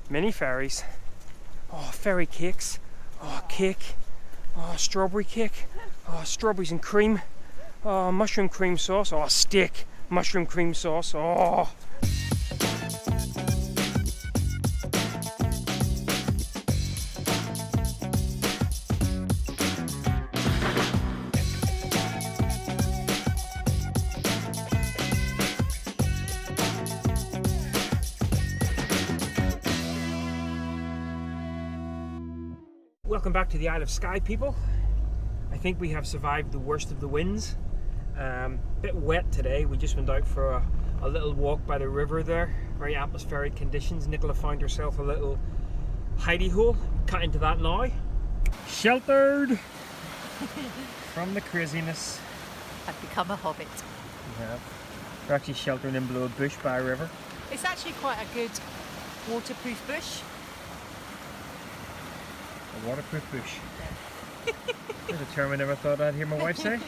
Mini fairies. Oh, fairy cakes. Oh, cake. Oh, strawberry cake. Oh, strawberries and cream. Oh, mushroom cream sauce. Oh, steak. Mushroom cream sauce. Oh. Welcome back to the Isle of Skye, people. I think we have survived the worst of the winds. Bit wet today. We just went out for a little walk by the river there. Very atmospheric conditions. Nicola found herself a little hidey hole. Cut into that now. Sheltered from the craziness. I've become a hobbit. Yeah. We're actually sheltering in below a bush by a river. It's actually quite a good waterproof bush. A waterproof bush. There's a term I never thought I'd hear my wife say.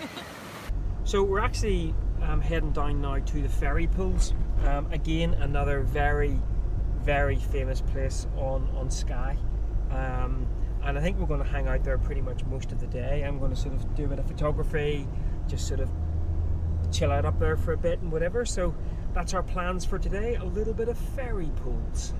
So we're actually heading down now to the ferry pools. Again, another very, very famous place on Skye. And I think we're going to hang out there pretty much most of the day. I'm going to sort of do a bit of photography, just sort of chill out up there for a bit and whatever. So that's our plans for today, a little bit of ferry pools.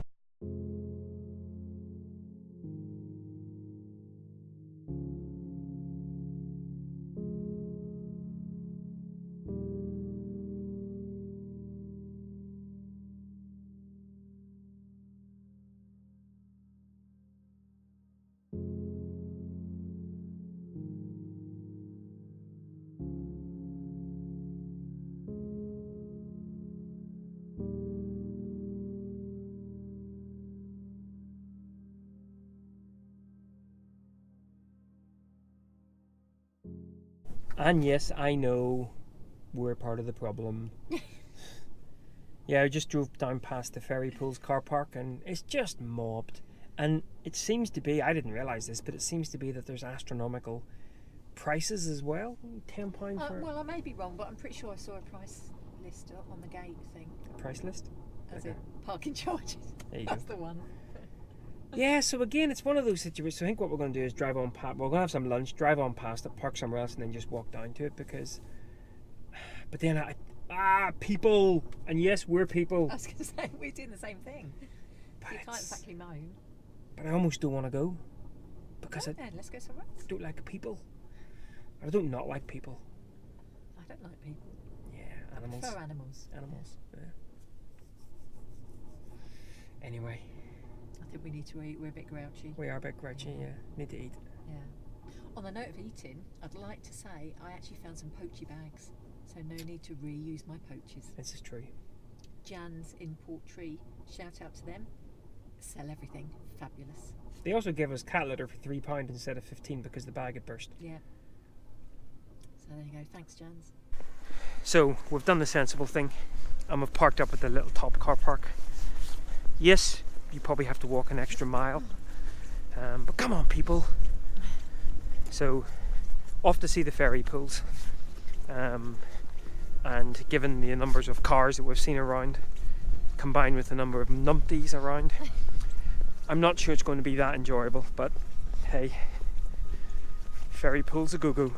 And yes, I know we're part of the problem. Yeah, I just drove down past the ferry pools car park and it's just mobbed. And it seems to be, I didn't realise this, but it seems to be that there's astronomical prices as well. £10 for... Well, I may be wrong, but I'm pretty sure I saw a price list on the gate thing. A price list? As in parking charges. There you That's go. the one. Yeah, so again, it's one of those situations. So I think what we're going to do is drive on past. We're going to have some lunch, drive on past it, park somewhere else, and then just walk down to it because. But then people, and yes, we're people. I was going to say we're doing the same thing. But You can't exactly moan. But I almost don't want to go because I Then let's go somewhere else. don't like people. I don't not like people. I don't like people. Yeah, animals. I prefer animals. Animals. Yeah. Anyway. I think we need to eat. We're a bit grouchy. We are a bit grouchy, yeah. Need to eat. Yeah. On the note of eating, I'd like to say I actually found some poachy bags, so no need to reuse my poaches. This is true. Jan's in Portree, shout out to them. Sell everything, fabulous. They also gave us cat litter for £3 instead of 15 because the bag had burst. Yeah. So there you go. Thanks, Jan's. So we've done the sensible thing, and we've parked up at the little top car park. Yes, you probably have to walk an extra mile, but come on, people. So off to see the ferry pools, and given the numbers of cars that we've seen around, combined with the number of numpties around, I'm not sure it's going to be that enjoyable, but hey, ferry pools a go-go.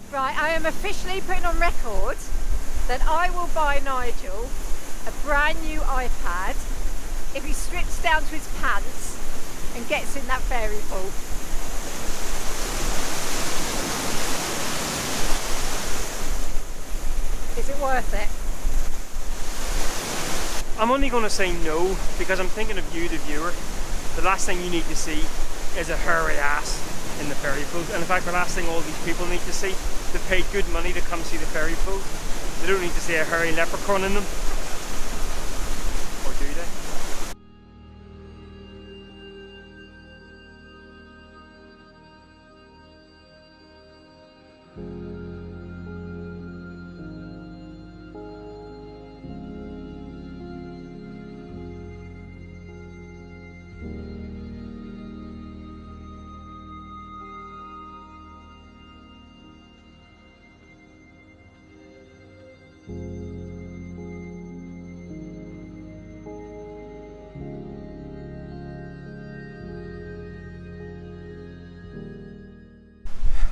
Right, I am officially putting on record that I will buy Nigel a brand new iPad if he strips down to his pants and gets in that fairy pool. Is it worth it? I'm only going to say no because I'm thinking of you, the viewer. The last thing you need to see is a hairy ass in the fairy pools. And in fact, the last thing all these people need to see, they paid good money to come see the fairy pools. They don't need to see a hairy leprechaun in them. Or do they?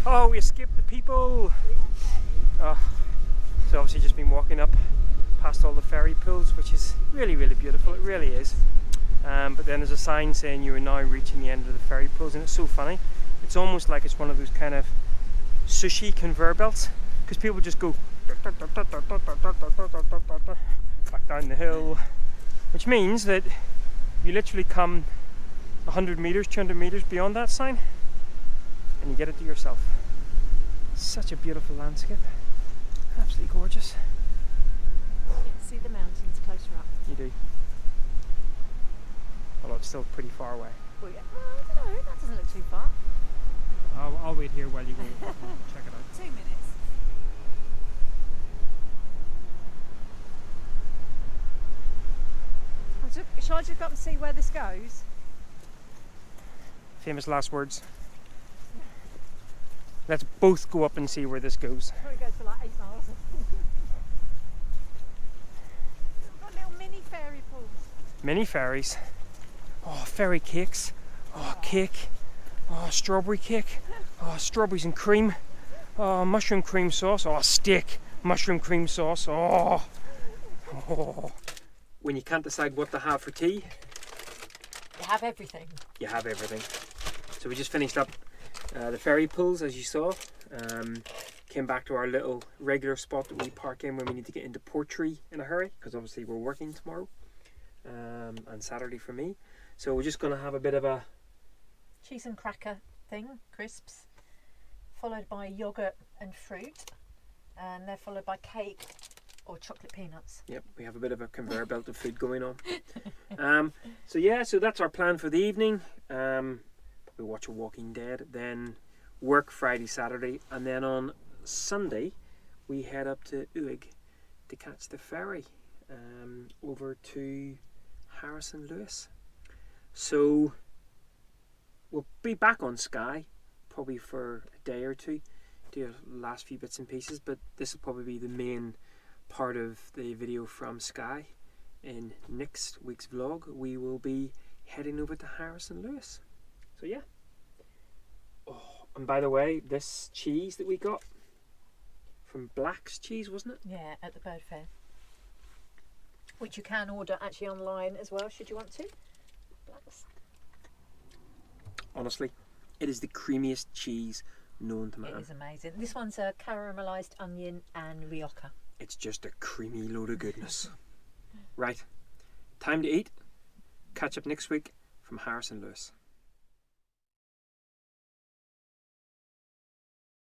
Oh, we escaped the people! Oh, so obviously just been walking up past all the fairy pools, which is really, really beautiful, it really is. But then there's a sign saying you are now reaching the end of the fairy pools, and it's so funny. It's almost like it's one of those kind of sushi conveyor belts, because people just go back down the hill, which means that you literally come 100 meters, 200 meters beyond that sign, and you get it to yourself. Such a beautiful landscape, absolutely gorgeous. You can see the mountains closer up. You do. Although it's still pretty far away. Well, yeah. Well, I don't know, that doesn't look too far. I'll wait here while you go check it out. 2 minutes. Shall I just go up and see where this goes? Famous last words. Let's both go up and see where this goes. Probably goes for like 8 miles. We've got little mini fairy pools. Mini fairies. Oh, fairy cakes. Oh, cake. Oh, strawberry cake. Oh, strawberries and cream. Oh, mushroom cream sauce. Oh, steak. Mushroom cream sauce. Oh. Oh. When you can't decide what to have for tea, You have everything. you have everything. So we just finished up the fairy pools, as you saw. Came back to our little regular spot that we park in when we need to get into Portree in a hurry, because obviously we're working tomorrow and Saturday for me. So we're just going to have a bit of a Cheese and cracker thing, crisps, followed by yogurt and fruit, and they're followed by cake or chocolate peanuts. Yep, we have a bit of a conveyor belt of food going on. So yeah, so that's our plan for the evening. Probably watch a Walking Dead, then work Friday, Saturday, and then on Sunday we head up to Uig to catch the ferry over to Harrison Lewis. So we'll be back on Skye probably for a day or two, do the last few bits and pieces, but this will probably be the main part of the video from Skye. In next week's vlog we will be heading over to Harrison Lewis. So yeah. Oh, and by the way, this cheese that we got from Black's Cheese, wasn't it? Yeah, at the bird fair. Which you can order actually online as well, should you want to. Black's. Honestly, it is the creamiest cheese known to man. It is amazing. This one's a caramelised onion and rioja. It's just a creamy load of goodness. Right, time to eat. Catch up next week from Harrison Lewis.